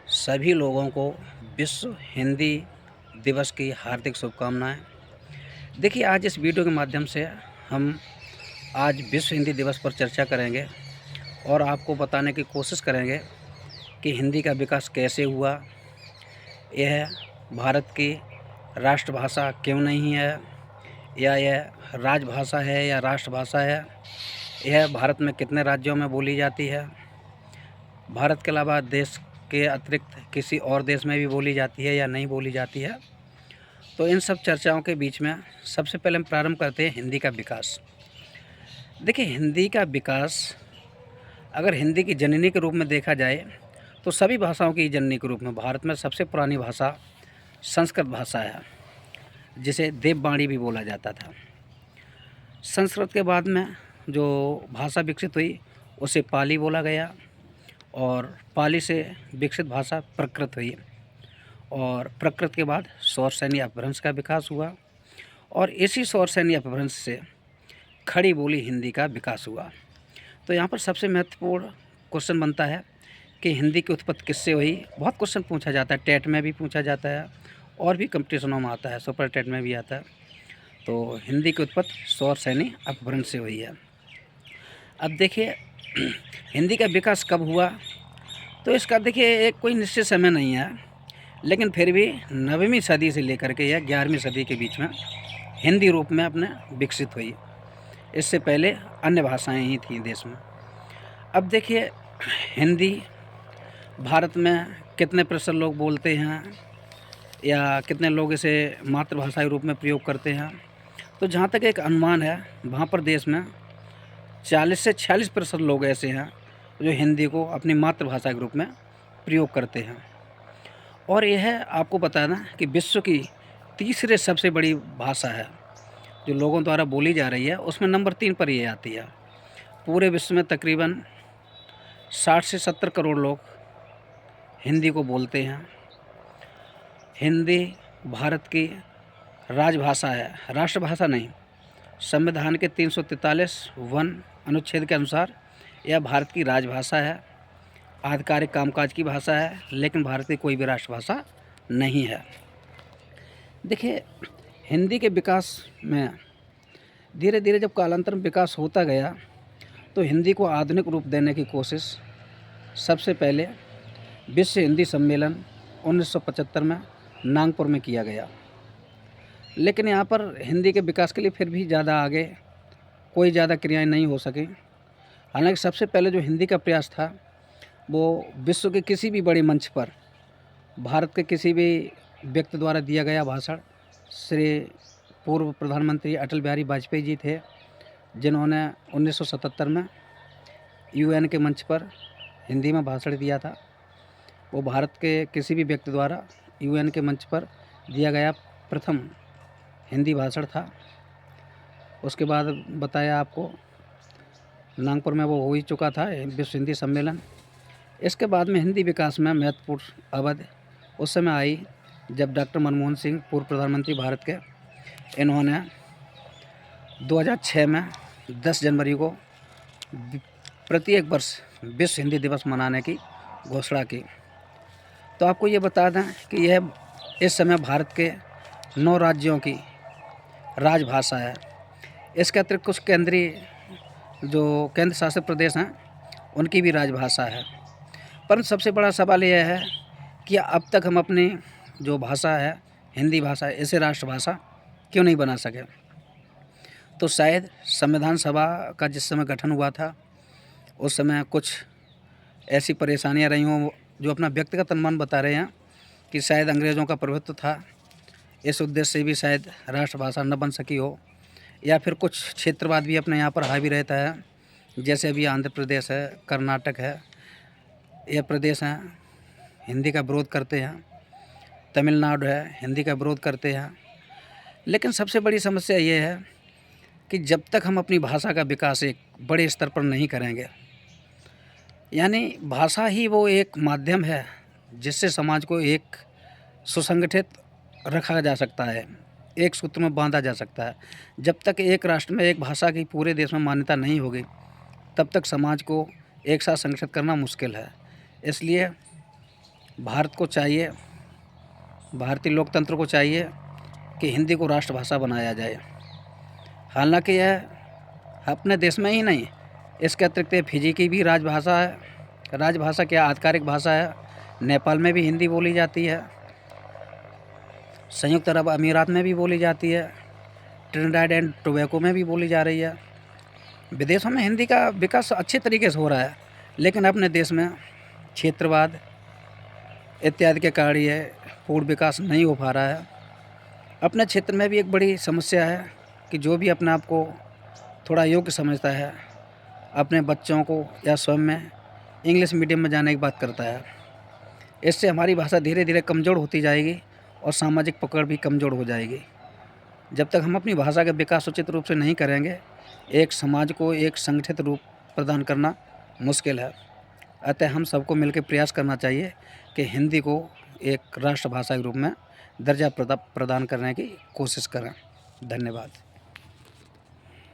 सभी लोगों को विश्व हिंदी दिवस की हार्दिक शुभकामनाएँ। देखिए, आज इस वीडियो के माध्यम से हम आज विश्व हिंदी दिवस पर चर्चा करेंगे और आपको बताने की कोशिश करेंगे कि हिंदी का विकास कैसे हुआ, यह भारत की राष्ट्रभाषा क्यों नहीं है, या यह राजभाषा है या राष्ट्रभाषा है, यह भारत में कितने राज्यों में बोली जाती है, भारत के अलावा देश के अतिरिक्त किसी और देश में भी बोली जाती है या नहीं बोली जाती है। तो इन सब चर्चाओं के बीच में सबसे पहले हम प्रारंभ करते हैं हिंदी का विकास। देखिए, हिंदी का विकास अगर हिंदी की जननी के रूप में देखा जाए तो सभी भाषाओं की जननी के रूप में भारत में सबसे पुरानी भाषा संस्कृत भाषा है, जिसे देववाणी भी बोला जाता था। संस्कृत के बाद में जो भाषा विकसित हुई उसे पाली बोला गया और पाली से विकसित भाषा प्राकृत हुई और प्राकृत के बाद सौरसैनी अपभ्रंश का विकास हुआ और इसी सौरसैनी अपभ्रंश से खड़ी बोली हिंदी का विकास हुआ। तो यहाँ पर सबसे महत्वपूर्ण क्वेश्चन बनता है कि हिंदी की उत्पत्ति किससे हुई। बहुत क्वेश्चन पूछा जाता है, टेट में भी पूछा जाता है और भी कंपटीशनों में आता है, सुपर टेट में भी आता है। तो हिंदी की उत्पत्ति सौरसैनी अपभ्रंश से हुई है। अब देखिए, हिंदी का विकास कब हुआ, तो इसका देखिए एक कोई निश्चित समय नहीं है, लेकिन फिर भी 9वीं सदी से लेकर के या 11वीं सदी के बीच में हिंदी रूप में अपने विकसित हुई। इससे पहले अन्य भाषाएं ही थीं देश में। अब देखिए, हिंदी भारत में कितने प्रतिशत लोग बोलते हैं या कितने लोग इसे मातृभाषा के रूप में प्रयोग करते हैं, तो जहाँ तक एक अनुमान है वहाँ पर देश में 40 से 46% लोग ऐसे हैं जो हिंदी को अपनी मातृभाषा के रूप में प्रयोग करते हैं। और यह आपको बताना कि विश्व की तीसरे सबसे बड़ी भाषा है जो लोगों द्वारा बोली जा रही है, उसमें नंबर 3 पर ये आती है। पूरे विश्व में तकरीबन 60 से 70 करोड़ लोग हिंदी को बोलते हैं। हिंदी भारत की राजभाषा है, राष्ट्रभाषा नहीं। संविधान के 343(1) अनुच्छेद के अनुसार यह भारत की राजभाषा है, आधिकारिक कामकाज की भाषा है, लेकिन भारत की कोई भी राष्ट्रभाषा नहीं है। देखिए, हिंदी के विकास में धीरे धीरे जब कालांतर में विकास होता गया तो हिंदी को आधुनिक रूप देने की कोशिश सबसे पहले विश्व हिंदी सम्मेलन 1975 में नागपुर में किया गया। लेकिन यहाँ पर हिंदी के विकास के लिए फिर भी ज़्यादा आगे कोई ज़्यादा क्रियाएं नहीं हो सकी। हालांकि सबसे पहले जो हिंदी का प्रयास था वो विश्व के किसी भी बड़े मंच पर भारत के किसी भी व्यक्ति द्वारा दिया गया भाषण, श्री पूर्व प्रधानमंत्री अटल बिहारी वाजपेयी जी थे, जिन्होंने 1977 में यूएन के मंच पर हिंदी में भाषण दिया था। वो भारत के किसी भी व्यक्ति द्वारा यूएन के मंच पर दिया गया प्रथम हिंदी भाषण था। उसके बाद बताया आपको नागपुर में वो हो ही चुका था विश्व हिंदी सम्मेलन। इसके बाद में हिंदी विकास में महत्वपूर्ण अवधि उस समय आई जब डॉक्टर मनमोहन सिंह पूर्व प्रधानमंत्री भारत के, इन्होंने 2006 में 10 जनवरी को प्रत्येक वर्ष विश्व हिंदी दिवस मनाने की घोषणा की। तो आपको ये बता दें कि यह इस समय भारत के 9 राज्यों की राजभाषा है। इसके अतिरिक्त कुछ केंद्र शासित प्रदेश हैं उनकी भी राजभाषा है। परंतु सबसे बड़ा सवाल यह है कि अब तक हम अपनी जो भाषा है हिंदी भाषा, इसे राष्ट्रभाषा क्यों नहीं बना सके। तो शायद संविधान सभा का जिस समय गठन हुआ था उस समय कुछ ऐसी परेशानियां रही हों, जो अपना व्यक्तिगत अनुमान बता रहे हैं कि शायद अंग्रेज़ों का प्रभुत्व था, इस उद्देश्य से भी शायद राष्ट्रभाषा न बन सकी हो, या फिर कुछ क्षेत्रवाद भी अपने यहाँ पर हावी रहता है। जैसे अभी आंध्र प्रदेश है, कर्नाटक है, ये प्रदेश हैं हिंदी का विरोध करते हैं, तमिलनाडु है हिंदी का विरोध करते हैं। लेकिन सबसे बड़ी समस्या ये है कि जब तक हम अपनी भाषा का विकास एक बड़े स्तर पर नहीं करेंगे, यानी भाषा ही वो एक माध्यम है जिससे समाज को एक सुसंगठित रखा जा सकता है, एक सूत्र में बांधा जा सकता है। जब तक एक राष्ट्र में एक भाषा की पूरे देश में मान्यता नहीं होगी तब तक समाज को एक साथ संगठित करना मुश्किल है। इसलिए भारत को चाहिए, भारतीय लोकतंत्र को चाहिए कि हिंदी को राष्ट्रभाषा बनाया जाए। हालांकि यह अपने देश में ही नहीं, इसके अतिरिक्त फिजी की भी राजभाषा है। राजभाषा क्या, आधिकारिक भाषा है। नेपाल में भी हिंदी बोली जाती है, संयुक्त अरब अमीरात में भी बोली जाती है, ट्रिनिडाड एंड टोबैको में भी बोली जा रही है। विदेशों में हिंदी का विकास अच्छे तरीके से हो रहा है, लेकिन अपने देश में क्षेत्रवाद इत्यादि के कारण ये पूर्ण विकास नहीं हो पा रहा है। अपने क्षेत्र में भी एक बड़ी समस्या है कि जो भी अपने आप को थोड़ा योग्य समझता है, अपने बच्चों को या स्वयं में इंग्लिश मीडियम में जाने की बात करता है। इससे हमारी भाषा धीरे धीरे कमज़ोर होती जाएगी और सामाजिक पकड़ भी कमज़ोर हो जाएगी। जब तक हम अपनी भाषा का विकास उचित रूप से नहीं करेंगे, एक समाज को एक संगठित रूप प्रदान करना मुश्किल है। अतः हम सबको मिलकर प्रयास करना चाहिए कि हिंदी को एक राष्ट्रभाषा के रूप में दर्जा प्रदान करने की कोशिश करें। धन्यवाद।